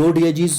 2 DIGs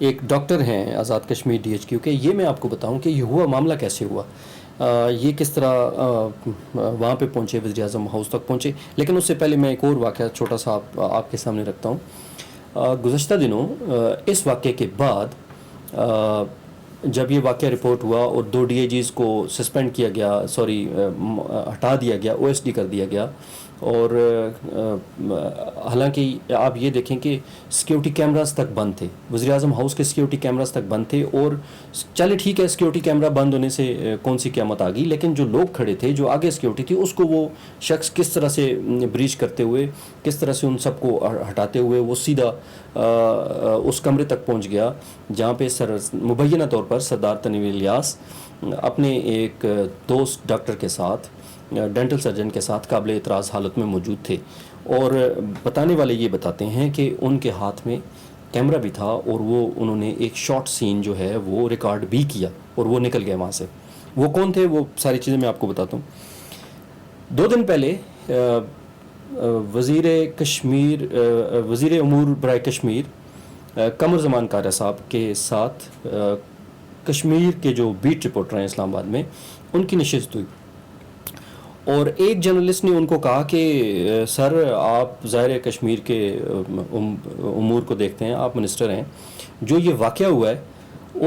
ایک doctor ہیں Azad Kashmir DHQ کے. یہ میں آپ کو بتاؤں کہ یہ ہوا معاملہ کیسے ہوا, یہ کس طرح وہاں پہ پہنچے, وزیر اعظم ہاؤس تک پہنچے. لیکن اس سے پہلے میں ایک اور واقعہ چھوٹا سا آپ کے سامنے رکھتا ہوں. گزشتہ دنوں اس واقعے کے بعد جب یہ واقعہ رپورٹ ہوا اور 2 DIGs کو سسپینڈ کیا گیا, ہٹا دیا گیا, OSD کر دیا گیا, اور حالانکہ آپ یہ دیکھیں کہ سیکیورٹی کیمراز تک بند تھے, وزیر اعظم ہاؤس کے سیکیورٹی کیمراز تک بند تھے. اور چلے ٹھیک ہے, سیکیورٹی کیمرہ بند ہونے سے کون سی قیامت آ گئی, لیکن جو لوگ کھڑے تھے, جو آگے سیکیورٹی تھی, اس کو وہ شخص کس طرح سے بریچ کرتے ہوئے, کس طرح سے ان سب کو ہٹاتے ہوئے وہ سیدھا اس کمرے تک پہنچ گیا جہاں پہ مبینہ طور پر سردار تنویر الیاس اپنے ایک دوست ڈاکٹر کے ساتھ, ڈینٹل سرجن کے ساتھ قابل اعتراض حالت میں موجود تھے. اور بتانے والے یہ بتاتے ہیں کہ ان کے ہاتھ میں کیمرہ بھی تھا, اور انہوں نے ایک شارٹ سین جو ہے وہ ریکارڈ بھی کیا, اور وہ نکل گئے وہاں سے. وہ کون تھے, وہ ساری چیزیں میں آپ کو بتاتا ہوں. 2 دن پہلے وزیر امور برائے کشمیر قمر زمان کاریا صاحب کے ساتھ کشمیر کے جو بیٹ رپورٹر ہیں اسلام آباد میں, ان کی نشست ہوئی. اور ایک جرنلسٹ نے ان کو کہا کہ سر آپ ظاہر کشمیر کے امور کو دیکھتے ہیں, آپ منسٹر ہیں, جو یہ واقعہ ہوا ہے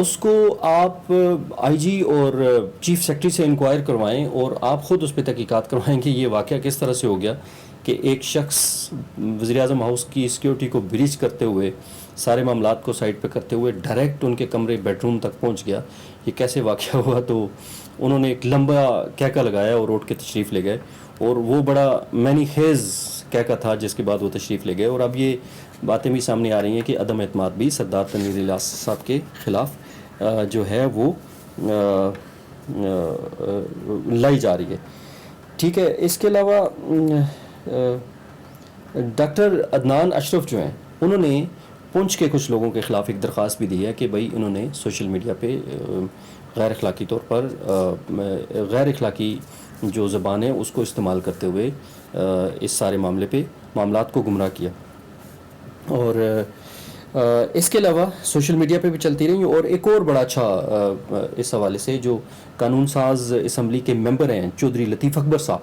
اس کو آپ IG اور چیف سیکرٹری سے انکوائر کروائیں, اور آپ خود اس پہ تحقیقات کروائیں کہ یہ واقعہ کس طرح سے ہو گیا کہ ایک شخص وزیر اعظم ہاؤس کی سیکیورٹی کو بریچ کرتے ہوئے, سارے معاملات کو سائڈ پہ کرتے ہوئے ڈائریکٹ ان کے کمرے بیڈ روم تک پہنچ گیا, یہ کیسے واقعہ ہوا. تو انہوں نے ایک لمبا کہکا لگایا اور اٹھ کے تشریف لے گئے, اور وہ بڑا معنی خیز کہکا تھا جس کے بعد وہ تشریف لے گئے. اور اب یہ باتیں بھی سامنے آ رہی ہیں کہ عدم اعتماد بھی سردار تنویر الیاس صاحب کے خلاف جو ہے وہ لائی جا رہی ہے. ٹھیک ہے, اس کے علاوہ ڈاکٹر عدنان اشرف جو ہیں, انہوں نے پونچھ کے کچھ لوگوں کے خلاف ایک درخواست بھی دی ہے کہ بھائی انہوں نے سوشل میڈیا پہ غیر اخلاقی طور پر غیر اخلاقی جو زبان ہے اس کو استعمال کرتے ہوئے اس سارے معاملات کو گمراہ کیا. اور اس کے علاوہ سوشل میڈیا پہ بھی چلتی رہی. اور ایک اور بڑا اچھا اس حوالے سے جو قانون ساز اسمبلی کے ممبر ہیں چودھری لطیف اکبر صاحب,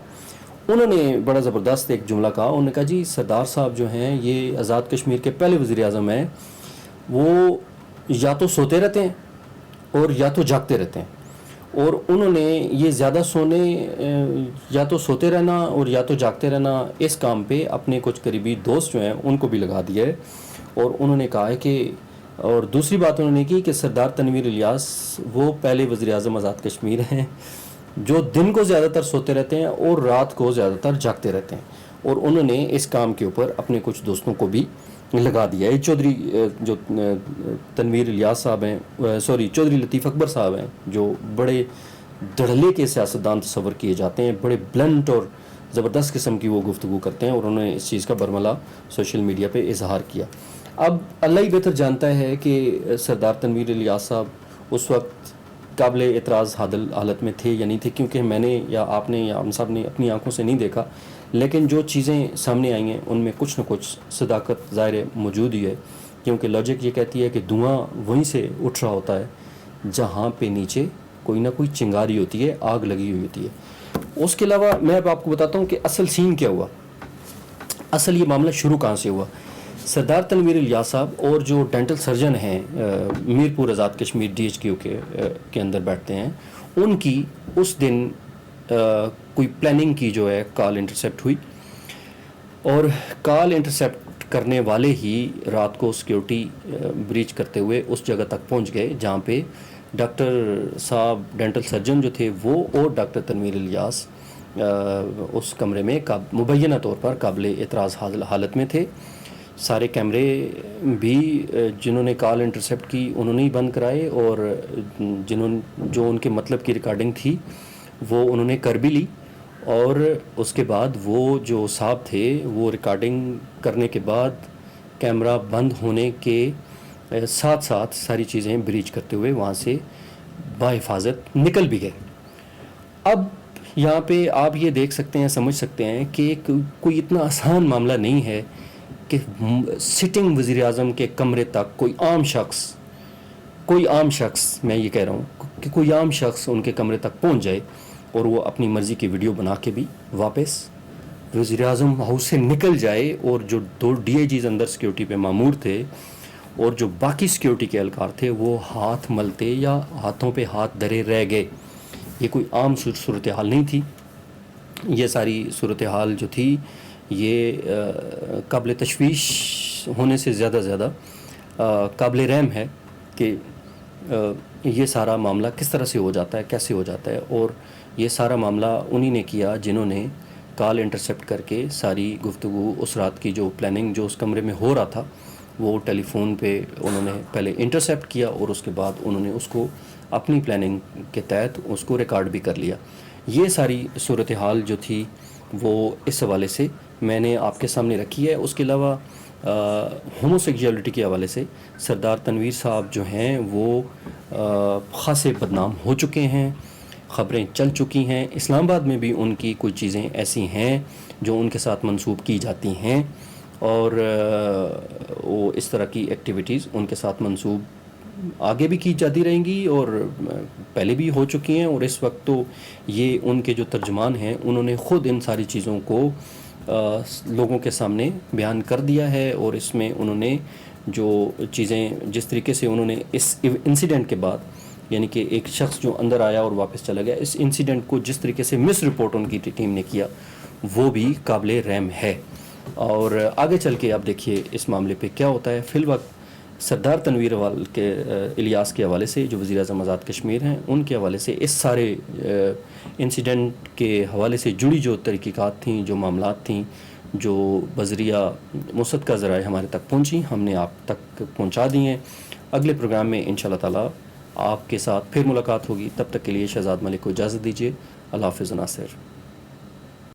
انہوں نے بڑا زبردست ایک جملہ کہا. انہوں نے کہا جی سردار صاحب جو ہیں یہ آزاد کشمیر کے پہلے وزیر اعظم ہیں, وہ یا تو سوتے رہتے ہیں اور یا تو جاگتے رہتے ہیں, اور انہوں نے یہ زیادہ یا تو سوتے رہنا اور یا تو جاگتے رہنا اس کام پہ اپنے کچھ قریبی دوست جو ہیں ان کو بھی لگا دیا ہے. اور انہوں نے کہا ہے کہ, اور دوسری بات انہوں نے کی کہ سردار تنویر الیاس وہ پہلے وزیر اعظم آزاد کشمیر ہیں جو دن کو زیادہ تر سوتے رہتے ہیں اور رات کو زیادہ تر جاگتے رہتے ہیں. اور انہوں نے اس کام کے اوپر اپنے کچھ دوستوں کو بھی لگا دیا ہے. چودھری جو تنویر الیاس صاحب ہیں, چودھری لطیف اکبر صاحب ہیں, جو بڑے دھڑلے کے سیاستدان تصور کیے جاتے ہیں, بڑے بلنٹ اور زبردست قسم کی وہ گفتگو کرتے ہیں, اور انہوں نے اس چیز کا برملا سوشل میڈیا پہ اظہار کیا. اب اللہ ہی بہتر جانتا ہے کہ سردار تنویر الیاس صاحب اس وقت قابل اعتراض حالت میں تھے یا نہیں تھے, کیونکہ میں نے یا آپ نے یا ہم سب نے اپنی آنکھوں سے نہیں دیکھا, لیکن جو چیزیں سامنے آئی ہیں ان میں کچھ نہ کچھ صداقت ظاہر موجود ہی ہے. کیونکہ لاجک یہ کہتی ہے کہ دھواں وہیں سے اٹھ رہا ہوتا ہے جہاں پہ نیچے کوئی نہ کوئی چنگاری ہوتی ہے, آگ لگی ہوئی ہوتی ہے. اس کے علاوہ میں اب آپ کو بتاتا ہوں کہ اصل سین کیا ہوا, اصل یہ معاملہ شروع کہاں سے ہوا. سردار تنویر الیاس صاحب اور جو ڈینٹل سرجن ہیں میرپور آزاد کشمیر DHQ کے اندر بیٹھتے ہیں, ان کی اس دن کوئی پلاننگ کی جو ہے کال انٹرسیپٹ ہوئی, اور کال انٹرسیپٹ کرنے والے ہی رات کو سیکیورٹی بریچ کرتے ہوئے اس جگہ تک پہنچ گئے جہاں پہ ڈاکٹر صاحب ڈینٹل سرجن جو تھے وہ اور ڈاکٹر تنویر الیاس اس کمرے میں مبینہ طور پر قابل اعتراض حالت میں تھے. سارے کیمرے بھی جنہوں نے کال انٹرسیپٹ کی انہوں نے ہی بند کرائے, اور جو ان کے مطلب کی ریکارڈنگ تھی وہ انہوں نے کر بھی لی. اور اس کے بعد وہ جو صاحب تھے وہ ریکارڈنگ کرنے کے بعد کیمرہ بند ہونے کے ساتھ ساتھ ساری چیزیں بریچ کرتے ہوئے وہاں سے بحفاظت نکل بھی گئے. اب یہاں پہ آپ یہ دیکھ سکتے ہیں, سمجھ سکتے ہیں کہ کوئی اتنا آسان معاملہ نہیں ہے کہ سٹنگ وزیر اعظم کے کمرے تک کوئی عام شخص کوئی عام شخص، میں یہ کہہ رہا ہوں کہ کوئی عام شخص ان کے کمرے تک پہنچ جائے اور وہ اپنی مرضی کی ویڈیو بنا کے بھی واپس وزیر اعظم ہاؤس سے نکل جائے، اور جو 2 DIGs اندر سیکیورٹی پہ مامور تھے اور جو باقی سیکیورٹی کے اہلکار تھے وہ ہاتھ ملتے یا ہاتھوں پہ ہاتھ دھرے رہ گئے. یہ کوئی عام صورتحال نہیں تھی. یہ ساری صورتحال جو تھی یہ قابل تشویش ہونے سے زیادہ قابل رحم ہے کہ یہ سارا معاملہ کس طرح سے ہو جاتا ہے، کیسے ہو جاتا ہے. اور یہ سارا معاملہ انہی نے کیا جنہوں نے کال انٹرسیپٹ کر کے ساری گفتگو اس رات کی جو پلاننگ جو اس کمرے میں ہو رہا تھا وہ ٹیلی فون پہ انہوں نے پہلے انٹرسیپٹ کیا، اور اس کے بعد انہوں نے اس کو اپنی پلاننگ کے تحت اس کو ریکارڈ بھی کر لیا. یہ ساری صورتحال جو تھی وہ اس حوالے سے میں نے آپ کے سامنے رکھی ہے. اس کے علاوہ ہومو سیکشولیٹی کے حوالے سے سردار تنویر صاحب جو ہیں وہ خاصے بدنام ہو چکے ہیں، خبریں چل چکی ہیں. اسلام آباد میں بھی ان کی کچھ چیزیں ایسی ہیں جو ان کے ساتھ منسوب کی جاتی ہیں، اور وہ اس طرح کی ایکٹیویٹیز ان کے ساتھ منسوب آگے بھی کی جاتی رہیں گی، اور پہلے بھی ہو چکی ہیں. اور اس وقت تو یہ ان کے جو ترجمان ہیں انہوں نے خود ان ساری چیزوں کو لوگوں کے سامنے بیان کر دیا ہے. اور اس میں انہوں نے جو چیزیں جس طریقے سے انہوں نے اس انسیڈنٹ کے بعد، یعنی کہ ایک شخص جو اندر آیا اور واپس چلا گیا، اس انسیڈنٹ کو جس طریقے سے مس رپورٹ ان کی ٹیم نے کیا وہ بھی قابل رحم ہے. اور آگے چل کے آپ دیکھیے اس معاملے پہ کیا ہوتا ہے. فی الوقت سردار تنویر کے الیاس کے حوالے سے جو وزیر اعظم آزاد کشمیر ہیں ان کے حوالے سے اس سارے انسیڈنٹ کے حوالے سے جڑی جو تحقیقات تھیں، جو معاملات تھیں، جو بذریعہ مصدقہ ذرائع ہمارے تک پہنچی، ہم نے آپ تک پہنچا دی ہیں. اگلے پروگرام میں انشاءاللہ تعالی آپ کے ساتھ پھر ملاقات ہوگی. تب تک کے لیے شہزاد ملک کو اجازت دیجیے. اللہ حافظ ناصر.